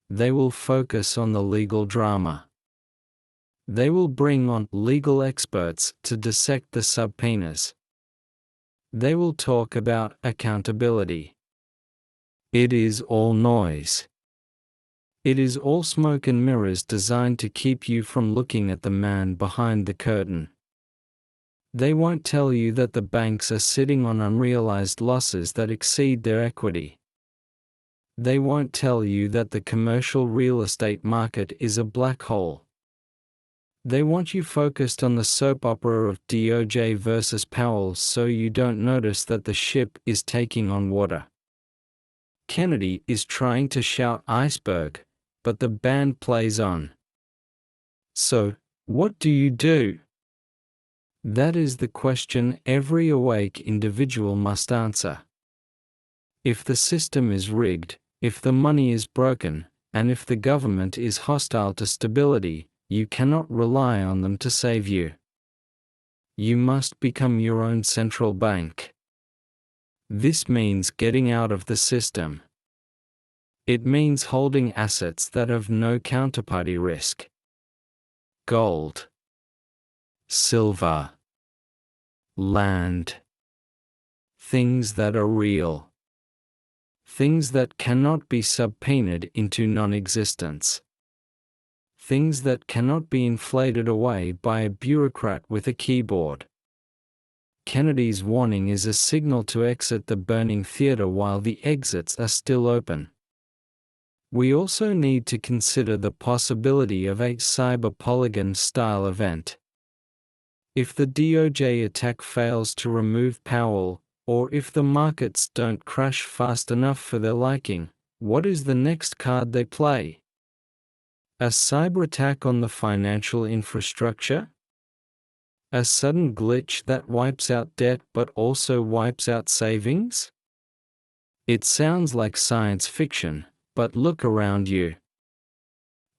They will focus on the legal drama. They will bring on legal experts to dissect the subpoenas. They will talk about accountability. It is all noise. It is all smoke and mirrors designed to keep you from looking at the man behind the curtain. They won't tell you that the banks are sitting on unrealized losses that exceed their equity. They won't tell you that the commercial real estate market is a black hole. They want you focused on the soap opera of DOJ versus Powell so you don't notice that the ship is taking on water. Kennedy is trying to shout iceberg, but the band plays on. So, what do you do? That is the question every awake individual must answer. If the system is rigged, if the money is broken, and if the government is hostile to stability, you cannot rely on them to save you. You must become your own central bank. This means getting out of the system. It means holding assets that have no counterparty risk. Gold, silver, land. Things that are real. Things that cannot be subpoenaed into non-existence. Things that cannot be inflated away by a bureaucrat with a keyboard. Kennedy's warning is a signal to exit the burning theater while the exits are still open. We also need to consider the possibility of a cyber polygon-style event. If the DOJ attack fails to remove Powell, or if the markets don't crash fast enough for their liking, what is the next card they play? A cyber attack on the financial infrastructure? A sudden glitch that wipes out debt but also wipes out savings? It sounds like science fiction, but look around you.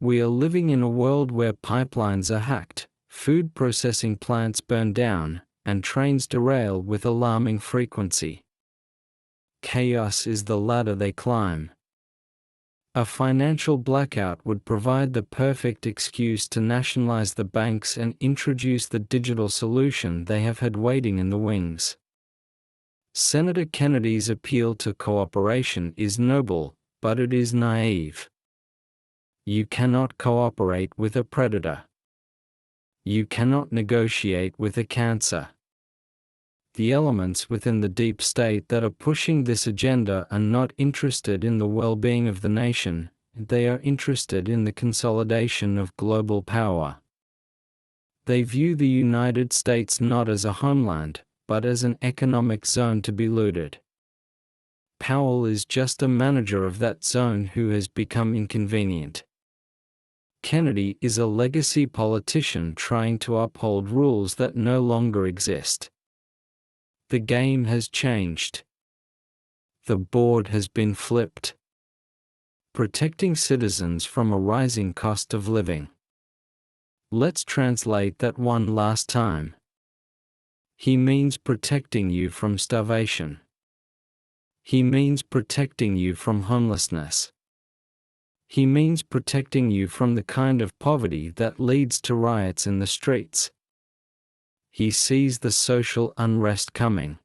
We are living in a world where pipelines are hacked, food processing plants burn down, and trains derail with alarming frequency. Chaos is the ladder they climb. A financial blackout would provide the perfect excuse to nationalize the banks and introduce the digital solution they have had waiting in the wings. Senator Kennedy's appeal to cooperation is noble, but it is naive. You cannot cooperate with a predator. You cannot negotiate with a cancer. The elements within the deep state that are pushing this agenda are not interested in the well-being of the nation, they are interested in the consolidation of global power. They view the United States not as a homeland, but as an economic zone to be looted. Powell is just a manager of that zone who has become inconvenient. Kennedy is a legacy politician trying to uphold rules that no longer exist. The game has changed. The board has been flipped. Protecting citizens from a rising cost of living. Let's translate that one last time. He means protecting you from starvation. He means protecting you from homelessness. He means protecting you from the kind of poverty that leads to riots in the streets. He sees the social unrest coming.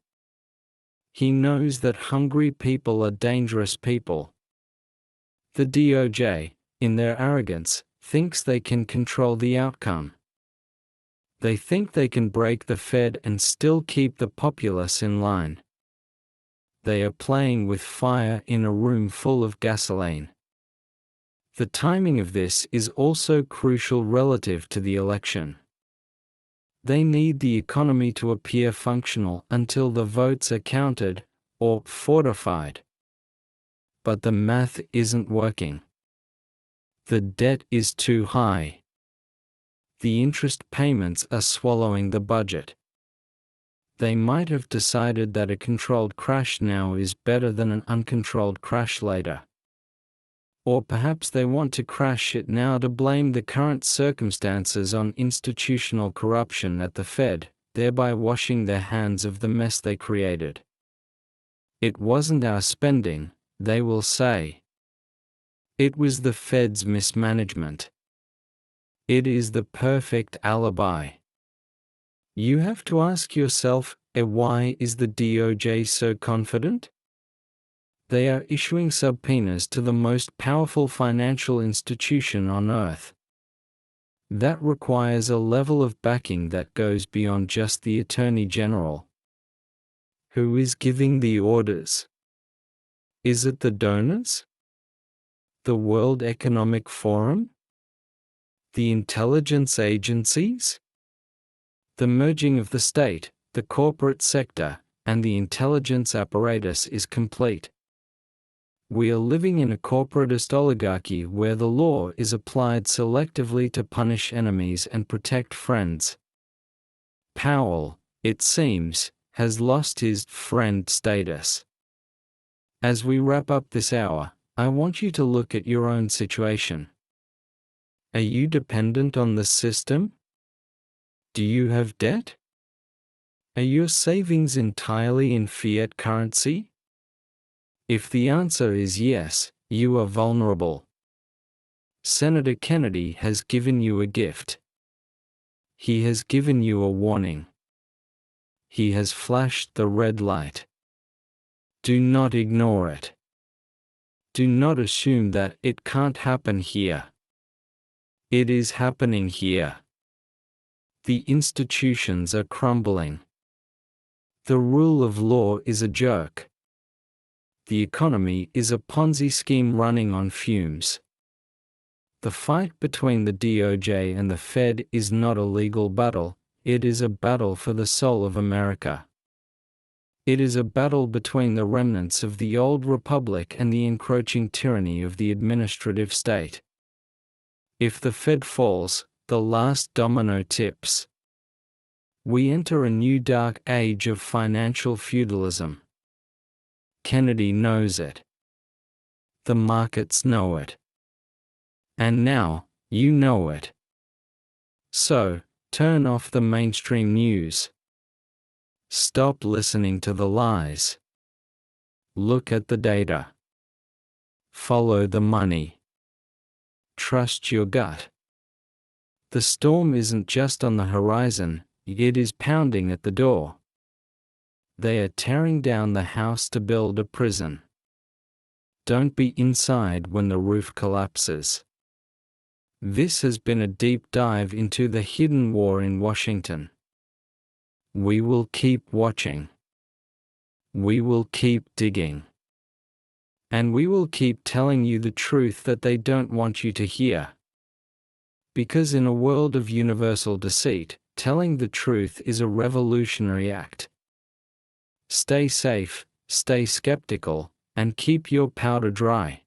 He knows that hungry people are dangerous people. The DOJ, in their arrogance, thinks they can control the outcome. They think they can break the Fed and still keep the populace in line. They are playing with fire in a room full of gasoline. The timing of this is also crucial relative to the election. They need the economy to appear functional until the votes are counted, or fortified. But the math isn't working. The debt is too high. The interest payments are swallowing the budget. They might have decided that a controlled crash now is better than an uncontrolled crash later. Or perhaps they want to crash it now to blame the current circumstances on institutional corruption at the Fed, thereby washing their hands of the mess they created. It wasn't our spending, they will say. It was the Fed's mismanagement. It is the perfect alibi. You have to ask yourself, why is the DOJ so confident? They are issuing subpoenas to the most powerful financial institution on earth. That requires a level of backing that goes beyond just the Attorney General. Who is giving the orders? Is it the donors? The World Economic Forum? The intelligence agencies? The merging of the state, the corporate sector, and the intelligence apparatus is complete. We are living in a corporatist oligarchy where the law is applied selectively to punish enemies and protect friends. Powell, it seems, has lost his friend status. As we wrap up this hour, I want you to look at your own situation. Are you dependent on the system? Do you have debt? Are your savings entirely in fiat currency? If the answer is yes, you are vulnerable. Senator Kennedy has given you a gift. He has given you a warning. He has flashed the red light. Do not ignore it. Do not assume that it can't happen here. It is happening here. The institutions are crumbling. The rule of law is a joke. The economy is a Ponzi scheme running on fumes. The fight between the DOJ and the Fed is not a legal battle, it is a battle for the soul of America. It is a battle between the remnants of the old republic and the encroaching tyranny of the administrative state. If the Fed falls, the last domino tips. We enter a new dark age of financial feudalism. Kennedy knows it. The markets know it. And now, you know it. So, turn off the mainstream news. Stop listening to the lies. Look at the data. Follow the money. Trust your gut. The storm isn't just on the horizon, it is pounding at the door. They are tearing down the house to build a prison. Don't be inside when the roof collapses. This has been a deep dive into the hidden war in Washington. We will keep watching. We will keep digging. And we will keep telling you the truth that they don't want you to hear. Because in a world of universal deceit, telling the truth is a revolutionary act. Stay safe, stay skeptical, and keep your powder dry.